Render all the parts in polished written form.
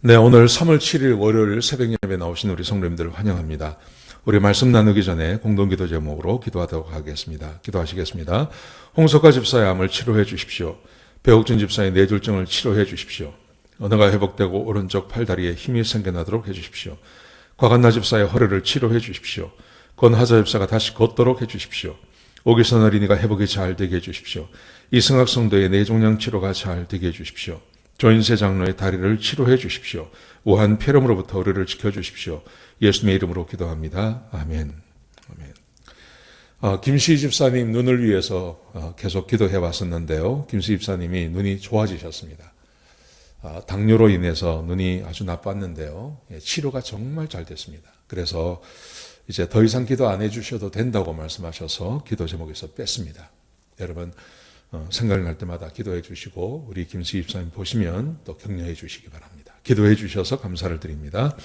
네, 오늘 3월 7일 월요일 새벽 예배 나오신 우리 성도님들을 환영합니다. 우리 말씀 나누기 전에 공동기도 제목으로 기도하도록 하겠습니다. 기도하시겠습니다. 홍석화 집사의 암을 치료해 주십시오. 배옥준 집사의 뇌졸중을 치료해 주십시오. 언어가 회복되고 오른쪽 팔다리에 힘이 생겨나도록 해 주십시오. 곽한나 집사의 허리를 치료해 주십시오. 권하자 집사가 다시 걷도록 해 주십시오. 오기선 어린이가 회복이 잘 되게 해 주십시오. 이승학 성도의 뇌종양 치료가 잘 되게 해 주십시오. 조인세 장로의 다리를 치료해 주십시오. 우한 폐렴으로부터 우리를 지켜주십시오. 예수님의 이름으로 기도합니다. 아멘. 아멘. 김시 집사님 눈을 위해서 계속 기도해 왔었는데요. 김시 집사님이 눈이 좋아지셨습니다. 당뇨로 인해서 눈이 아주 나빴는데요. 치료가 정말 잘 됐습니다. 그래서 이제 더 이상 기도 안 해주셔도 된다고 말씀하셔서 기도 제목에서 뺐습니다. 여러분 생각날 때마다 기도해 주시고 우리 김수 집사님 보시면 또 격려해 주시기 바랍니다. 기도해 주셔서 감사를 드립니다.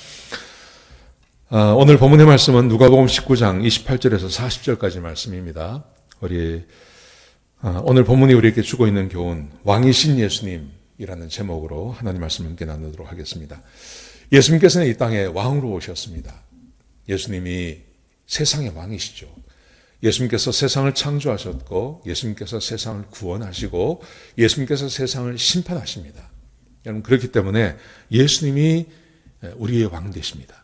오늘 본문의 말씀은 누가복음 19장 28절에서 40절까지 말씀입니다. 오늘 본문이 우리에게 주고 있는 교훈 왕이신 예수님이라는 제목으로 하나님 말씀을 함께 나누도록 하겠습니다. 예수님께서는 이 땅에 왕으로 오셨습니다. 예수님이 세상의 왕이시죠. 예수님께서 세상을 창조하셨고 예수님께서 세상을 구원하시고 예수님께서 세상을 심판하십니다. 여러분 그렇기 때문에 예수님이 우리의 왕 되십니다.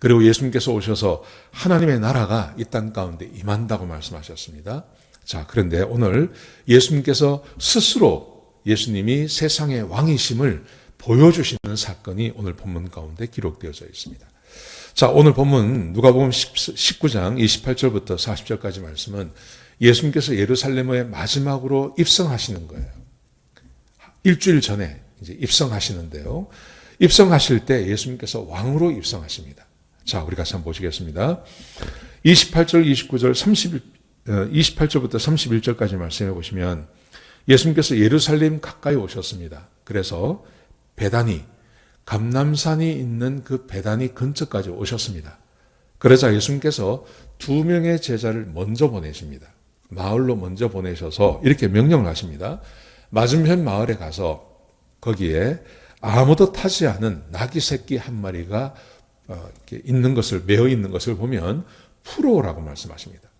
그리고 예수님께서 오셔서 하나님의 나라가 이 땅 가운데 임한다고 말씀하셨습니다. 자, 그런데 오늘 예수님께서 스스로 예수님이 세상의 왕이심을 보여주시는 사건이 오늘 본문 가운데 기록되어져 있습니다. 자, 오늘 본문 누가복음 19장 28절부터 40절까지 말씀은 예수님께서 예루살렘에 마지막으로 입성하시는 거예요. 일주일 전에 이제 입성하시는데요. 입성하실 때 예수님께서 왕으로 입성하십니다. 자, 우리 같이 한번 보시겠습니다. 28절, 29절, 28절부터 31절까지 말씀해 보시면 예수님께서 예루살렘 가까이 오셨습니다. 그래서 베다니 감람산이 있는 그 베다니 근처까지 오셨습니다. 그러자 예수님께서 2명의 제자를 먼저 보내십니다. 마을로 먼저 보내셔서 이렇게 명령을 하십니다. 맞은편 마을에 가서 거기에 아무도 타지 않은 나귀 새끼 한 마리가 이렇게 있는 것을 메어 있는 것을 보면 풀어오라고 말씀하십니다.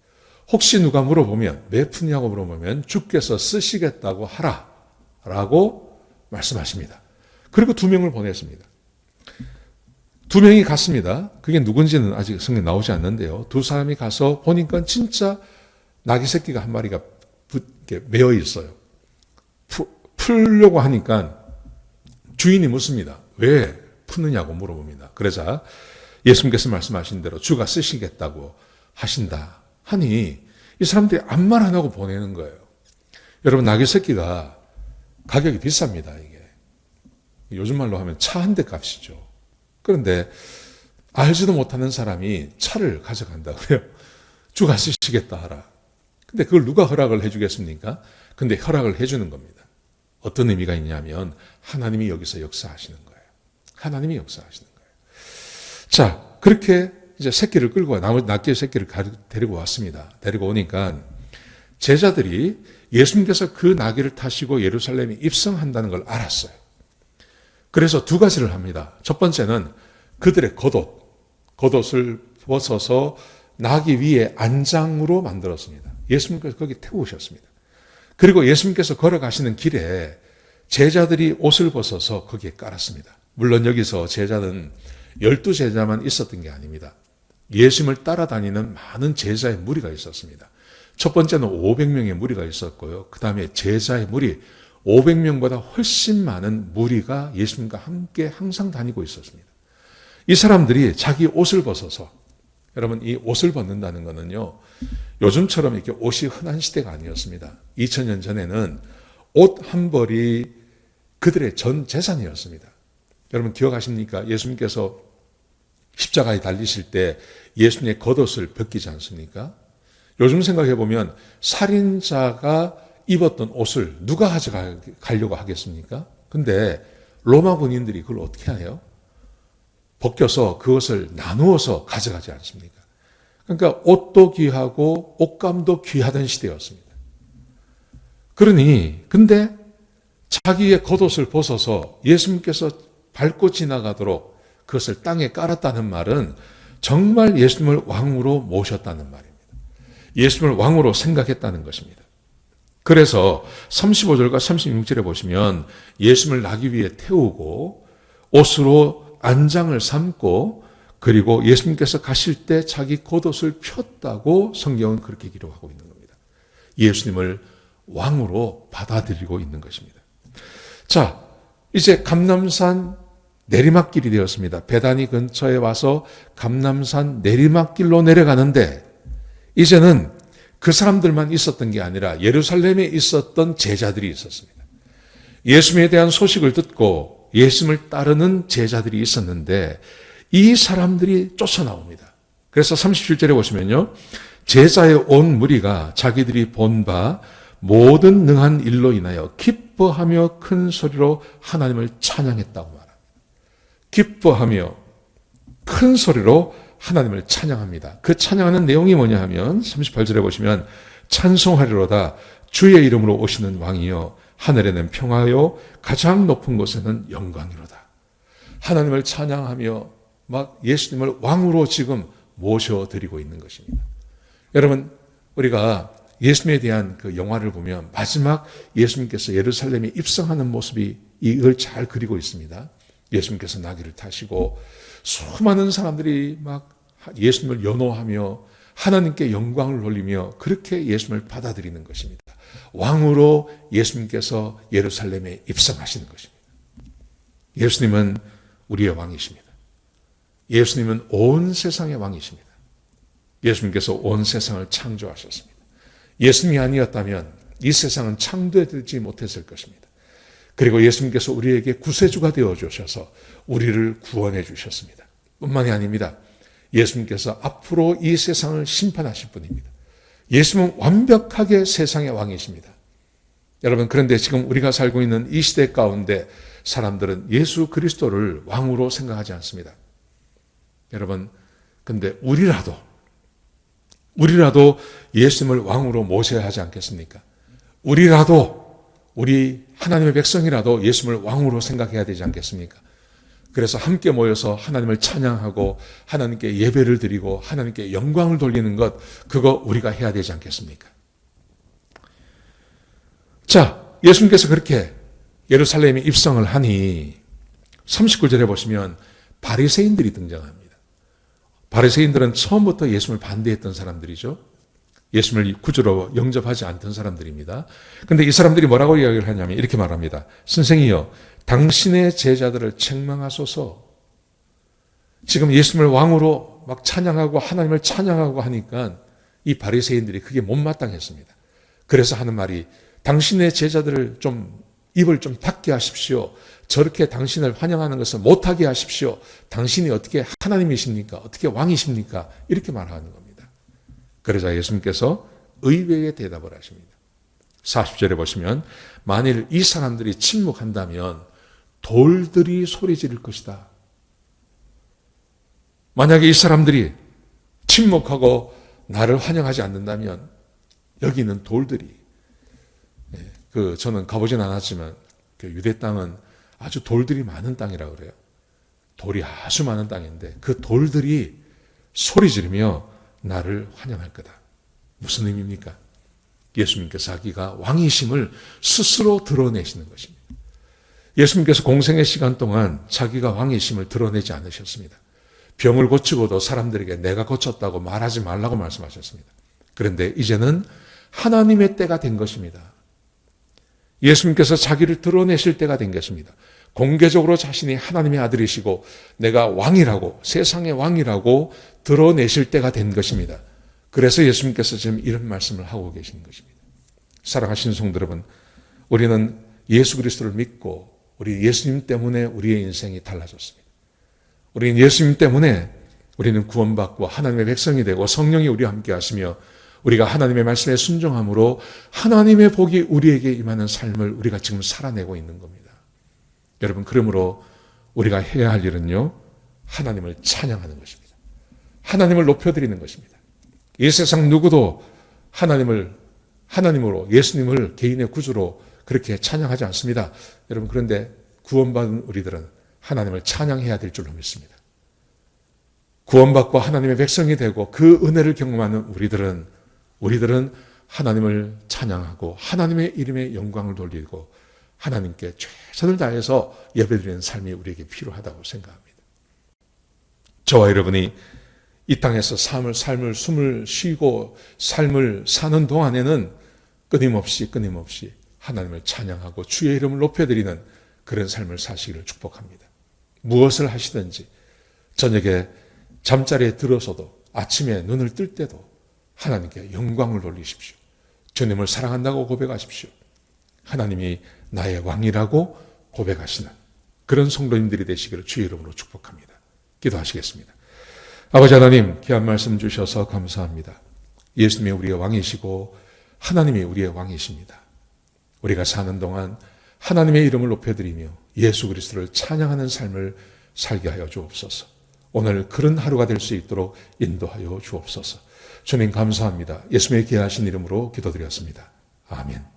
혹시 누가 물어보면 왜 푸냐고 물어보면 주께서 쓰시겠다고 하라라고 말씀하십니다. 그리고 2명을 보냈습니다. 2명이 갔습니다. 그게 누군지는 아직 성경에 나오지 않는데요. 2사람이 가서 보니까 진짜 나귀 새끼가 한 마리가 메어 있어요. 풀려고 하니까 주인이 묻습니다. 왜 푸느냐고 물어봅니다. 그러자 예수님께서 말씀하신 대로 주가 쓰시겠다고 하신다 하니 이 사람들이 아무 말 안 하고 보내는 거예요. 여러분 나귀 새끼가 가격이 비쌉니다. 이게. 요즘 말로 하면 차 한 대 값이죠. 그런데 알지도 못하는 사람이 차를 가져간다고요. 주가 쓰시겠다 하라. 근데 그걸 누가 허락을 해주겠습니까? 근데 허락을 해주는 겁니다. 어떤 의미가 있냐면 하나님이 여기서 역사하시는 거예요. 하나님이 역사하시는 거예요. 자, 그렇게 이제 새끼를 끌고 와, 낫개 새끼를 데리고 왔습니다. 데리고 오니까 제자들이 예수님께서 그 나귀를 타시고 예루살렘에 입성한다는 걸 알았어요. 그래서 2가지를 합니다. 첫 번째는 그들의 겉옷을 벗어서 나귀 위에 안장으로 만들었습니다. 예수님께서 거기 태우셨습니다. 그리고 예수님께서 걸어가시는 길에 제자들이 옷을 벗어서 거기에 깔았습니다. 물론 여기서 제자는 12제자만 있었던 게 아닙니다. 예수님을 따라다니는 많은 제자의 무리가 있었습니다. 첫 번째는 500명의 무리가 있었고요. 그 다음에 제자의 무리 500명보다 훨씬 많은 무리가 예수님과 함께 항상 다니고 있었습니다. 이 사람들이 자기 옷을 벗어서, 여러분 이 옷을 벗는다는 것은요, 요즘처럼 이렇게 옷이 흔한 시대가 아니었습니다. 2000년 전에는 옷 한 벌이 그들의 전 재산이었습니다. 여러분 기억하십니까? 예수님께서 십자가에 달리실 때 예수님의 겉옷을 벗기지 않습니까? 요즘 생각해 보면 살인자가 입었던 옷을 누가 가져가려고 하겠습니까? 근데 로마 군인들이 그걸 어떻게 해요? 벗겨서 그것을 나누어서 가져가지 않습니까? 그러니까 옷도 귀하고 옷감도 귀하던 시대였습니다. 그러니 근데 자기의 겉옷을 벗어서 예수님께서 밟고 지나가도록 그것을 땅에 깔았다는 말은 정말 예수님을 왕으로 모셨다는 말입니다. 예수님을 왕으로 생각했다는 것입니다. 그래서 35절과 36절에 보시면 예수님을 나기 위해 태우고 옷으로 안장을 삼고 그리고 예수님께서 가실 때 자기 겉옷을 폈다고 성경은 그렇게 기록하고 있는 겁니다. 예수님을 왕으로 받아들이고 있는 것입니다. 자, 이제 감람산 내리막길이 되었습니다. 베다니 근처에 와서 감람산 내리막길로 내려가는데 이제는 그 사람들만 있었던 게 아니라 예루살렘에 있었던 제자들이 있었습니다. 예수님에 대한 소식을 듣고 예수님을 따르는 제자들이 있었는데 이 사람들이 쫓아나옵니다. 그래서 37절에 보시면요. 제자의 온 무리가 자기들이 본 바 모든 능한 일로 인하여 기뻐하며 큰 소리로 하나님을 찬양했다고 말합니다. 기뻐하며 큰 소리로 하나님을 찬양합니다. 그 찬양하는 내용이 뭐냐 하면 38절에 보시면 찬송하리로다 주의 이름으로 오시는 왕이여 하늘에는 평화요 가장 높은 곳에는 영광이로다. 하나님을 찬양하며 막 예수님을 왕으로 지금 모셔드리고 있는 것입니다. 여러분 우리가 예수님에 대한 그 영화를 보면 마지막 예수님께서 예루살렘에 입성하는 모습이 이걸 잘 그리고 있습니다. 예수님께서 나귀를 타시고 수많은 사람들이 막 예수님을 연호하며 하나님께 영광을 돌리며 그렇게 예수님을 받아들이는 것입니다. 왕으로 예수님께서 예루살렘에 입성하시는 것입니다. 예수님은 우리의 왕이십니다. 예수님은 온 세상의 왕이십니다. 예수님께서 온 세상을 창조하셨습니다. 예수님이 아니었다면 이 세상은 창조되지 못했을 것입니다. 그리고 예수님께서 우리에게 구세주가 되어주셔서 우리를 구원해 주셨습니다. 뿐만이 아닙니다. 예수님께서 앞으로 이 세상을 심판하실 분입니다. 예수님은 완벽하게 세상의 왕이십니다. 여러분 그런데 지금 우리가 살고 있는 이 시대 가운데 사람들은 예수 그리스도를 왕으로 생각하지 않습니다. 여러분 근데 우리라도 예수님을 왕으로 모셔야 하지 않겠습니까? 우리 하나님의 백성이라도 예수님을 왕으로 생각해야 되지 않겠습니까? 그래서 함께 모여서 하나님을 찬양하고 하나님께 예배를 드리고 하나님께 영광을 돌리는 것 그거 우리가 해야 되지 않겠습니까? 자, 예수님께서 그렇게 예루살렘에 입성을 하니 39절에 보시면 바리새인들이 등장합니다. 바리새인들은 처음부터 예수님을 반대했던 사람들이죠. 예수님을 구주로 영접하지 않던 사람들입니다. 그런데 이 사람들이 뭐라고 이야기를 하냐면 이렇게 말합니다. 선생이여 당신의 제자들을 책망하소서. 지금 예수님을 왕으로 막 찬양하고 하나님을 찬양하고 하니까 이 바리새인들이 그게 못마땅했습니다. 그래서 하는 말이 당신의 제자들을 좀 입을 좀 닫게 하십시오. 저렇게 당신을 환영하는 것을 못하게 하십시오. 당신이 어떻게 하나님이십니까? 어떻게 왕이십니까? 이렇게 말하는 겁니다. 그러자 예수님께서 의외의 대답을 하십니다. 40절에 보시면 만일 이 사람들이 침묵한다면 돌들이 소리 지를 것이다. 만약에 이 사람들이 침묵하고 나를 환영하지 않는다면 여기 있는 돌들이 저는 가보진 않았지만 유대 땅은 아주 돌들이 많은 땅이라고 그래요. 돌이 아주 많은 땅인데 그 돌들이 소리 지르며 나를 환영할 거다. 무슨 의미입니까? 예수님께서 자기가 왕이심을 스스로 드러내시는 것입니다. 예수님께서 공생의 시간 동안 자기가 왕이심을 드러내지 않으셨습니다. 병을 고치고도 사람들에게 내가 고쳤다고 말하지 말라고 말씀하셨습니다. 그런데 이제는 하나님의 때가 된 것입니다. 예수님께서 자기를 드러내실 때가 된 것입니다. 공개적으로 자신이 하나님의 아들이시고 내가 왕이라고 세상의 왕이라고 드러내실 때가 된 것입니다. 그래서 예수님께서 지금 이런 말씀을 하고 계시는 것입니다. 사랑하시는 성도 여러분, 우리는 예수 그리스도를 믿고 우리 예수님 때문에 우리의 인생이 달라졌습니다. 우리는 예수님 때문에 우리는 구원받고 하나님의 백성이 되고 성령이 우리와 함께 하시며 우리가 하나님의 말씀에 순종함으로 하나님의 복이 우리에게 임하는 삶을 우리가 지금 살아내고 있는 겁니다. 여러분, 그러므로 우리가 해야 할 일은요, 하나님을 찬양하는 것입니다. 하나님을 높여드리는 것입니다. 이 세상 누구도 하나님으로 예수님을 개인의 구주로 그렇게 찬양하지 않습니다. 여러분, 그런데 구원받은 우리들은 하나님을 찬양해야 될 줄로 믿습니다. 구원받고 하나님의 백성이 되고 그 은혜를 경험하는 우리들은 하나님을 찬양하고 하나님의 이름에 영광을 돌리고 하나님께 최선을 다해서 예배드리는 삶이 우리에게 필요하다고 생각합니다. 저와 여러분이 이 땅에서 삶을 숨을 쉬고 삶을 사는 동안에는 끊임없이 하나님을 찬양하고 주의 이름을 높여드리는 그런 삶을 사시기를 축복합니다. 무엇을 하시든지 저녁에 잠자리에 들어서도 아침에 눈을 뜰 때도 하나님께 영광을 돌리십시오. 주님을 사랑한다고 고백하십시오. 하나님이 나의 왕이라고 고백하시는 그런 성도님들이 되시기를 주의 이름으로 축복합니다. 기도하시겠습니다. 아버지 하나님, 귀한 말씀 주셔서 감사합니다. 예수님이 우리의 왕이시고 하나님이 우리의 왕이십니다. 우리가 사는 동안 하나님의 이름을 높여드리며 예수 그리스도를 찬양하는 삶을 살게 하여 주옵소서. 오늘 그런 하루가 될 수 있도록 인도하여 주옵소서. 주님 감사합니다. 예수님의 귀하신 이름으로 기도드렸습니다. 아멘.